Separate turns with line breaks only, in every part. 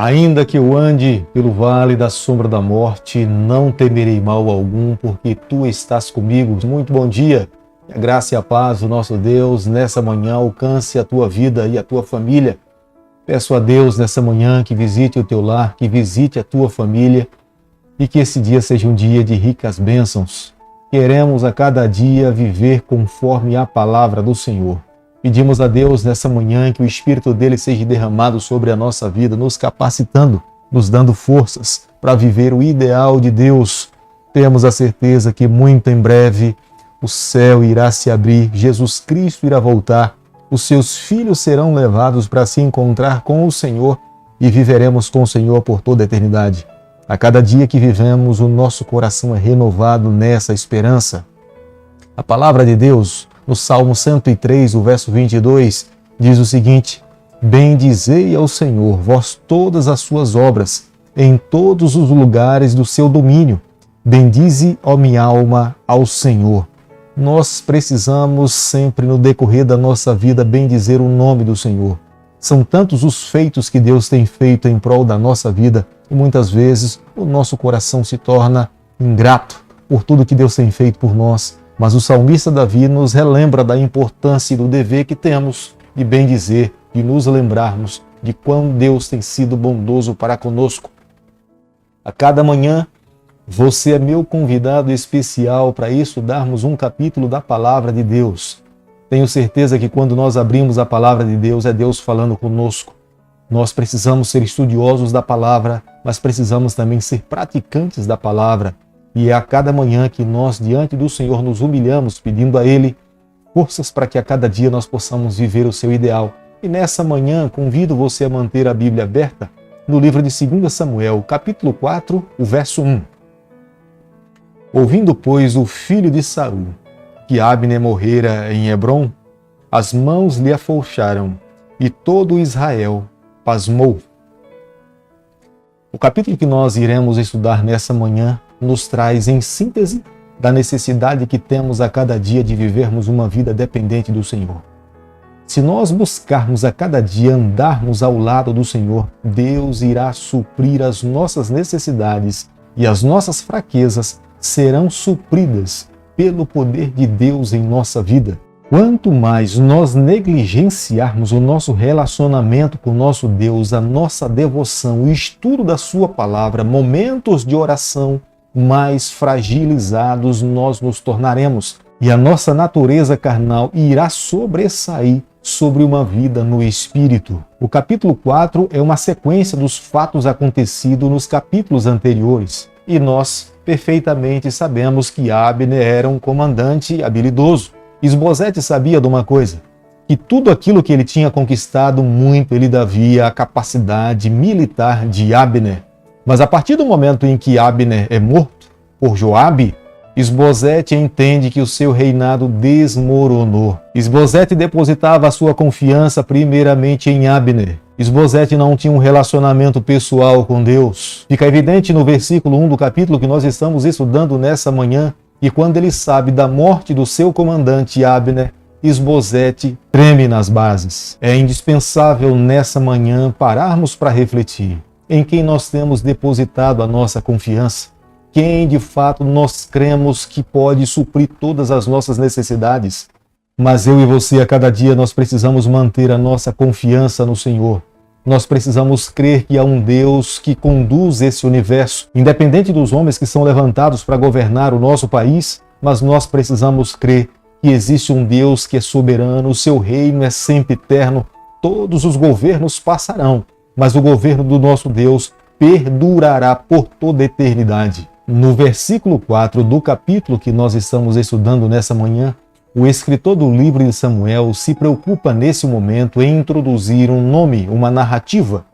Ainda que eu ande pelo vale da sombra da morte, não temerei mal algum, porque tu estás comigo. Muito bom dia. Que a graça e a paz do nosso Deus nessa manhã alcance a tua vida e a tua família. Peço a Deus nessa manhã que visite o teu lar, que visite a tua família e que esse dia seja um dia de ricas bênçãos. Queremos a cada dia viver conforme a palavra do Senhor. Pedimos a Deus nessa manhã que o Espírito dele seja derramado sobre a nossa vida, nos capacitando, nos dando forças para viver o ideal de Deus. Temos a certeza que muito em breve o céu irá se abrir, Jesus Cristo irá voltar, os seus filhos serão levados para se encontrar com o Senhor e viveremos com o Senhor por toda a eternidade. A cada dia que vivemos, o nosso coração é renovado nessa esperança. A palavra de Deus, no Salmo 103, o verso 22, diz o seguinte: Bendizei ao Senhor, vós todas as suas obras, em todos os lugares do seu domínio. Bendize, ó minha alma, ao Senhor. Nós precisamos sempre, no decorrer da nossa vida, bendizer o nome do Senhor. São tantos os feitos que Deus tem feito em prol da nossa vida, e muitas vezes o nosso coração se torna ingrato por tudo que Deus tem feito por nós. Mas o salmista Davi nos relembra da importância e do dever que temos de bendizer, de nos lembrarmos de quão Deus tem sido bondoso para conosco. A cada manhã, você é meu convidado especial para estudarmos um capítulo da Palavra de Deus. Tenho certeza que quando nós abrimos a Palavra de Deus, é Deus falando conosco. Nós precisamos ser estudiosos da Palavra, mas precisamos também ser praticantes da Palavra. E é a cada manhã que nós, diante do Senhor, nos humilhamos, pedindo a Ele forças para que a cada dia nós possamos viver o seu ideal. E nessa manhã, convido você a manter a Bíblia aberta no livro de 2 Samuel, capítulo 4, o verso 1. Ouvindo, pois, o filho de Saul, que Abner morrera em Hebrom, as mãos lhe afrouxaram, e todo Israel pasmou. O capítulo que nós iremos estudar nessa manhã nos traz em síntese da necessidade que temos a cada dia de vivermos uma vida dependente do Senhor. Se nós buscarmos a cada dia andarmos ao lado do Senhor, Deus irá suprir as nossas necessidades e as nossas fraquezas serão supridas pelo poder de Deus em nossa vida. Quanto mais nós negligenciarmos o nosso relacionamento com o nosso Deus, a nossa devoção, o estudo da sua palavra, momentos de oração, mais fragilizados nós nos tornaremos e a nossa natureza carnal irá sobressair sobre uma vida no Espírito. O capítulo 4 é uma sequência dos fatos acontecidos nos capítulos anteriores e nós perfeitamente sabemos que Abner era um comandante habilidoso. Isbosete sabia de uma coisa, que tudo aquilo que ele tinha conquistado muito ele devia à capacidade militar de Abner. Mas a partir do momento em que Abner é morto por Joabe, Isbosete entende que o seu reinado desmoronou. Isbosete depositava a sua confiança primeiramente em Abner. Isbosete não tinha um relacionamento pessoal com Deus. Fica evidente no versículo 1 do capítulo que nós estamos estudando nessa manhã, e quando ele sabe da morte do seu comandante Abner, Isbosete treme nas bases. É indispensável nessa manhã pararmos para refletir em quem nós temos depositado a nossa confiança, quem de fato nós cremos que pode suprir todas as nossas necessidades. Mas eu e você, a cada dia, nós precisamos manter a nossa confiança no Senhor. Nós precisamos crer que há um Deus que conduz esse universo, independente dos homens que são levantados para governar o nosso país, mas nós precisamos crer que existe um Deus que é soberano, o seu reino é sempre eterno, todos os governos passarão, mas o governo do nosso Deus perdurará por toda a eternidade. No versículo 4 do capítulo que nós estamos estudando nessa manhã, o escritor do livro de Samuel se preocupa nesse momento em introduzir um nome, uma narrativa,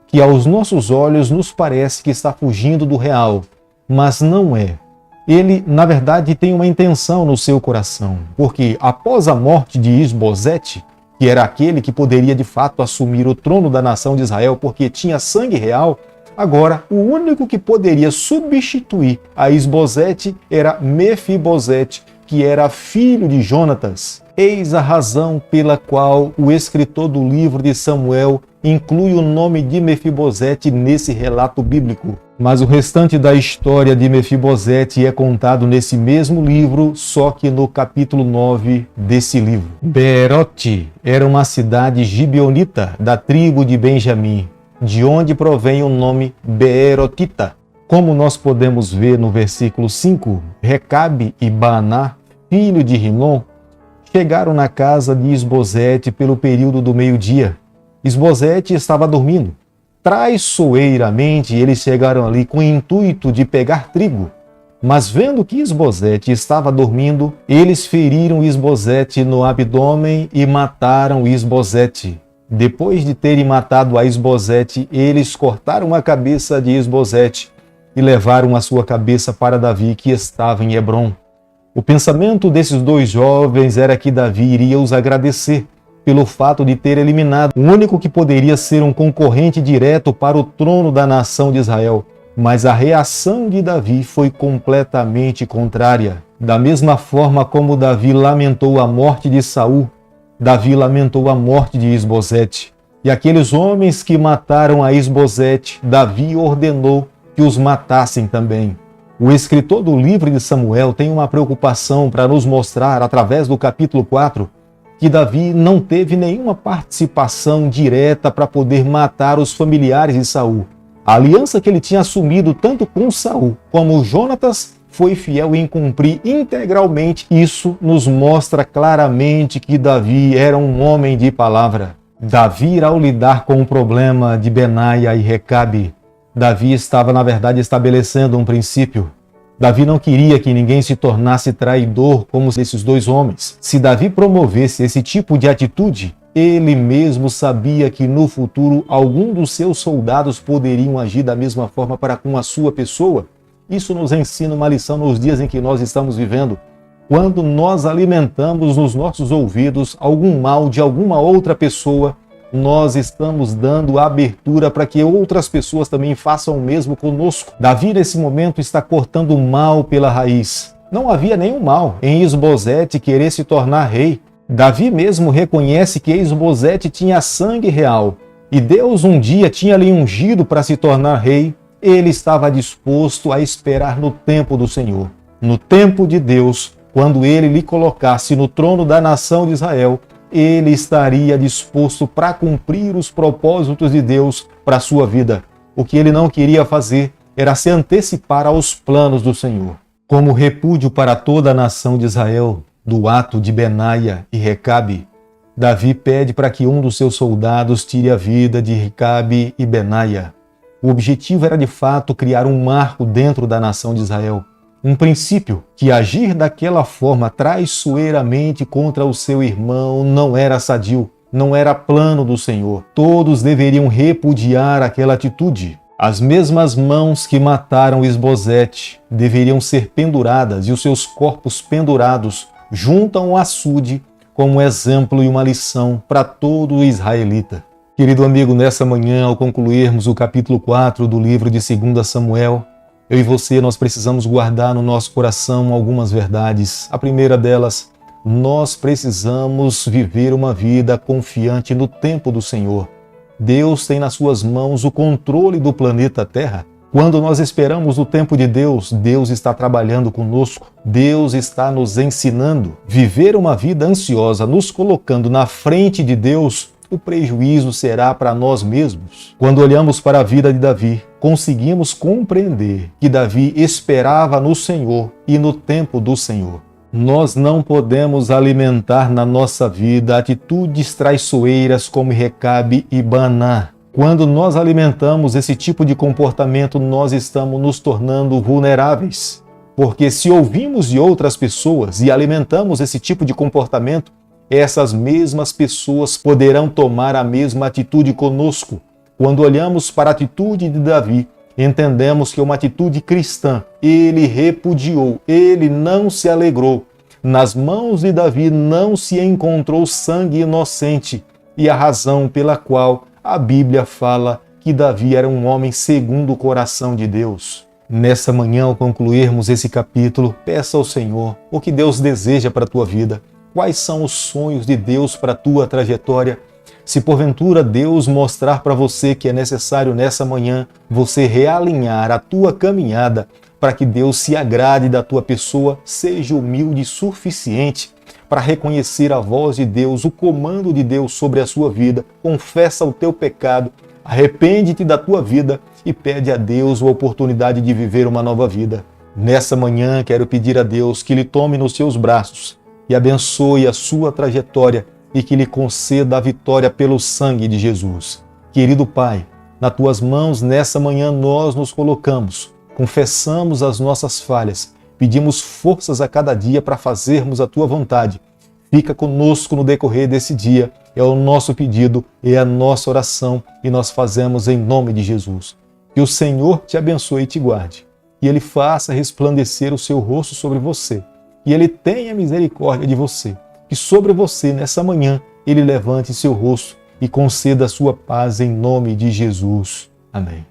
que aos nossos olhos nos parece que está fugindo do real, mas não é. Ele, na verdade, tem uma intenção no seu coração, porque após a morte de Isbosete, que era aquele que poderia de fato assumir o trono da nação de Israel porque tinha sangue real, agora o único que poderia substituir a Isbosete era Mefibosete, que era filho de Jonatas. Eis a razão pela qual o escritor do livro de Samuel inclui o nome de Mefibosete nesse relato bíblico. Mas o restante da história de Mefibosete é contado nesse mesmo livro, só que no capítulo 9 desse livro. Beerote era uma cidade gibeonita da tribo de Benjamim, de onde provém o nome Beerotita. Como nós podemos ver no versículo 5, Recabe e Baaná, filho de Rimon, chegaram na casa de Isbosete pelo período do meio-dia. Isbosete estava dormindo. Traiçoeiramente, eles chegaram ali com o intuito de pegar trigo. Mas vendo que Isbosete estava dormindo, eles feriram Isbosete no abdômen e mataram Isbosete. Depois de terem matado a Isbosete, eles cortaram a cabeça de Isbosete e levaram a sua cabeça para Davi, que estava em Hebrom. O pensamento desses dois jovens era que Davi iria os agradecer pelo fato de ter eliminado o único que poderia ser um concorrente direto para o trono da nação de Israel. Mas a reação de Davi foi completamente contrária. Da mesma forma como Davi lamentou a morte de Saul, Davi lamentou a morte de Isbosete. E aqueles homens que mataram a Isbosete, Davi ordenou que os matassem também. O escritor do livro de Samuel tem uma preocupação para nos mostrar, através do capítulo 4, que Davi não teve nenhuma participação direta para poder matar os familiares de Saul. A aliança que ele tinha assumido tanto com Saul como Jonatas foi fiel em cumprir integralmente. Isso nos mostra claramente que Davi era um homem de palavra. Davi, ao lidar com o problema de Benaia e Recabe, Davi estava, na verdade, estabelecendo um princípio. Davi não queria que ninguém se tornasse traidor como esses dois homens. Se Davi promovesse esse tipo de atitude, ele mesmo sabia que no futuro algum dos seus soldados poderiam agir da mesma forma para com a sua pessoa. Isso nos ensina uma lição nos dias em que nós estamos vivendo. Quando nós alimentamos nos nossos ouvidos algum mal de alguma outra pessoa, nós estamos dando abertura para que outras pessoas também façam o mesmo conosco. Davi, nesse momento, está cortando o mal pela raiz. Não havia nenhum mal em Isbosete querer se tornar rei. Davi mesmo reconhece que Isbosete tinha sangue real e Deus um dia tinha lhe ungido para se tornar rei. Ele estava disposto a esperar no tempo do Senhor. No tempo de Deus, quando ele lhe colocasse no trono da nação de Israel, ele estaria disposto para cumprir os propósitos de Deus para a sua vida. O que ele não queria fazer era se antecipar aos planos do Senhor. Como repúdio para toda a nação de Israel do ato de Benaia e Recabe, Davi pede para que um dos seus soldados tire a vida de Recabe e Benaia. O objetivo era de fato criar um marco dentro da nação de Israel. Um princípio que agir daquela forma traiçoeiramente contra o seu irmão não era sadio, não era plano do Senhor. Todos deveriam repudiar aquela atitude. As mesmas mãos que mataram Isbosete deveriam ser penduradas e os seus corpos pendurados junto a um açude como exemplo e uma lição para todo israelita. Querido amigo, nessa manhã, ao concluirmos o capítulo 4 do livro de 2 Samuel, eu e você, nós precisamos guardar no nosso coração algumas verdades. A primeira delas, nós precisamos viver uma vida confiante no tempo do Senhor. Deus tem nas suas mãos o controle do planeta Terra. Quando nós esperamos o tempo de Deus, Deus está trabalhando conosco. Deus está nos ensinando. Viver uma vida ansiosa, nos colocando na frente de Deus, o prejuízo será para nós mesmos. Quando olhamos para a vida de Davi, conseguimos compreender que Davi esperava no Senhor e no tempo do Senhor. Nós não podemos alimentar na nossa vida atitudes traiçoeiras como Recabe e Baaná. Quando nós alimentamos esse tipo de comportamento, nós estamos nos tornando vulneráveis. Porque se ouvimos de outras pessoas e alimentamos esse tipo de comportamento, essas mesmas pessoas poderão tomar a mesma atitude conosco. Quando olhamos para a atitude de Davi, entendemos que é uma atitude cristã. Ele repudiou, ele não se alegrou. Nas mãos de Davi não se encontrou sangue inocente, e a razão pela qual a Bíblia fala que Davi era um homem segundo o coração de Deus. Nessa manhã, ao concluirmos esse capítulo, peça ao Senhor o que Deus deseja para a tua vida. Quais são os sonhos de Deus para a tua trajetória? Se porventura Deus mostrar para você que é necessário nessa manhã você realinhar a tua caminhada para que Deus se agrade da tua pessoa, seja humilde o suficiente para reconhecer a voz de Deus, o comando de Deus sobre a sua vida, confessa o teu pecado, arrepende-te da tua vida e pede a Deus a oportunidade de viver uma nova vida. Nessa manhã quero pedir a Deus que lhe tome nos seus braços e abençoe a sua trajetória e que lhe conceda a vitória pelo sangue de Jesus. Querido Pai, nas tuas mãos nessa manhã nós nos colocamos, confessamos as nossas falhas, pedimos forças a cada dia para fazermos a tua vontade. Fica conosco no decorrer desse dia, é o nosso pedido, é a nossa oração e nós fazemos em nome de Jesus. Que o Senhor te abençoe e te guarde, e Ele faça resplandecer o seu rosto sobre você, e Ele tenha misericórdia de você, que sobre você nessa manhã Ele levante seu rosto e conceda a sua paz em nome de Jesus. Amém.